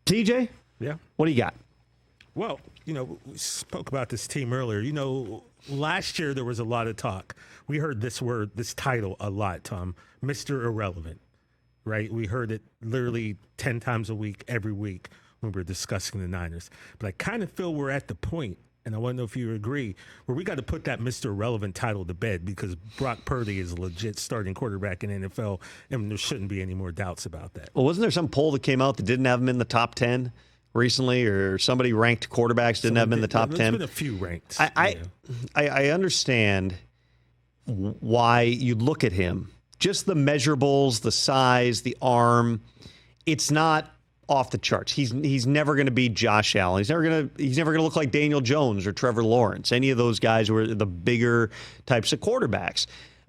TJ? Yeah. What do you got? Well, we spoke about this team earlier. Last year there was a lot of talk. We heard this title a lot, Tom. Mr. Irrelevant, right? We heard it literally 10 times a week, every week when we were discussing the Niners. But I kind of feel we're at the point, and I want to know if you agree, where we got to put that Mr. Irrelevant title to bed because Brock Purdy is a legit starting quarterback in the NFL, and there shouldn't be any more doubts about that. Well, wasn't there some poll that came out that didn't have him in the top 10? Recently, or somebody ranked quarterbacks didn't have him in the top 10. There's been a few ranked. I understand why you look at him. Just the measurables, the size, the arm. It's not off the charts. He's never going to be Josh Allen. He's never going to look like Daniel Jones or Trevor Lawrence. Any of those guys who are the bigger types of quarterbacks.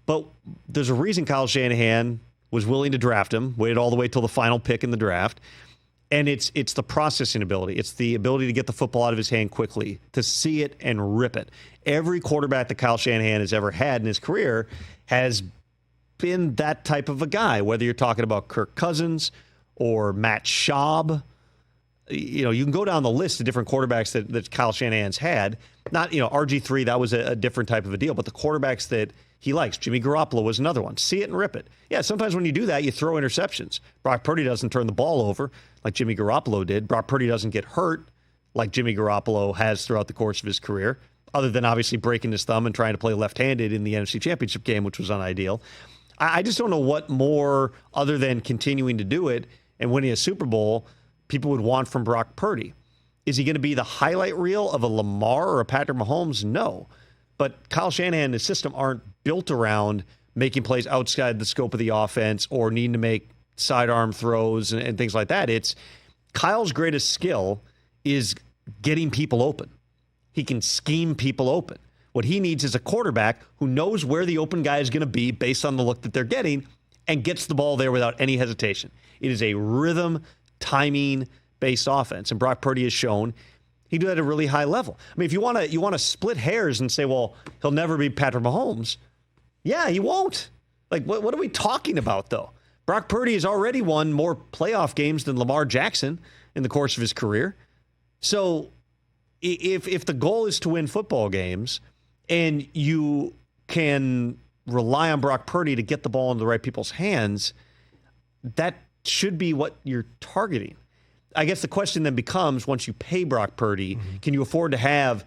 But there's a reason Kyle Shanahan was willing to draft him. Waited all the way till the final pick in the draft. And it's the processing ability. It's the ability to get the football out of his hand quickly, to see it and rip it. Every quarterback that Kyle Shanahan has ever had in his career has been that type of a guy, whether you're talking about Kirk Cousins or Matt Schaub. You can go down the list of different quarterbacks that Kyle Shanahan's had. Not, RG3, that was a different type of a deal, but the quarterbacks that he likes. Jimmy Garoppolo was another one. See it and rip it. Yeah, sometimes when you do that, you throw interceptions. Brock Purdy doesn't turn the ball over like Jimmy Garoppolo did. Brock Purdy doesn't get hurt like Jimmy Garoppolo has throughout the course of his career, other than obviously breaking his thumb and trying to play left-handed in the NFC Championship game, which was unideal. I just don't know what more, other than continuing to do it and winning a Super Bowl, people would want from Brock Purdy. Is he going to be the highlight reel of a Lamar or a Patrick Mahomes? No. But Kyle Shanahan and his system aren't built around making plays outside the scope of the offense or needing to make sidearm throws and things like that. It's Kyle's greatest skill is getting people open. He can scheme people open. What he needs is a quarterback who knows where the open guy is going to be based on the look that they're getting and gets the ball there without any hesitation. It is a rhythm, timing-based offense. And Brock Purdy has shown he do that at a really high level. I mean, if you want to split hairs and say, well, he'll never be Patrick Mahomes. Yeah, he won't. Like, what are we talking about, though? Brock Purdy has already won more playoff games than Lamar Jackson in the course of his career. So if the goal is to win football games and you can rely on Brock Purdy to get the ball into the right people's hands, that should be what you're targeting. I guess the question then becomes, once you pay Brock Purdy, can you afford to have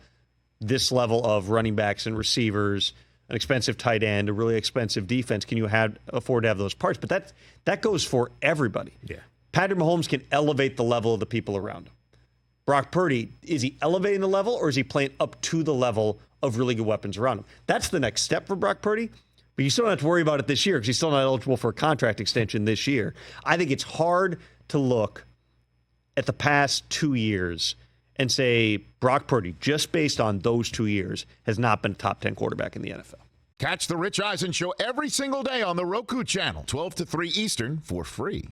this level of running backs and receivers, an expensive tight end, a really expensive defense? Can you afford to have those parts? But that goes for everybody. Yeah. Patrick Mahomes can elevate the level of the people around him. Brock Purdy, is he elevating the level or is he playing up to the level of really good weapons around him? That's the next step for Brock Purdy. But you still don't have to worry about it this year because he's still not eligible for a contract extension this year. I think it's hard to look at the past 2 years and say Brock Purdy, just based on those 2 years, has not been a top 10 quarterback in the NFL. Catch the Rich Eisen Show every single day on the Roku channel, 12 to 3 Eastern, for free.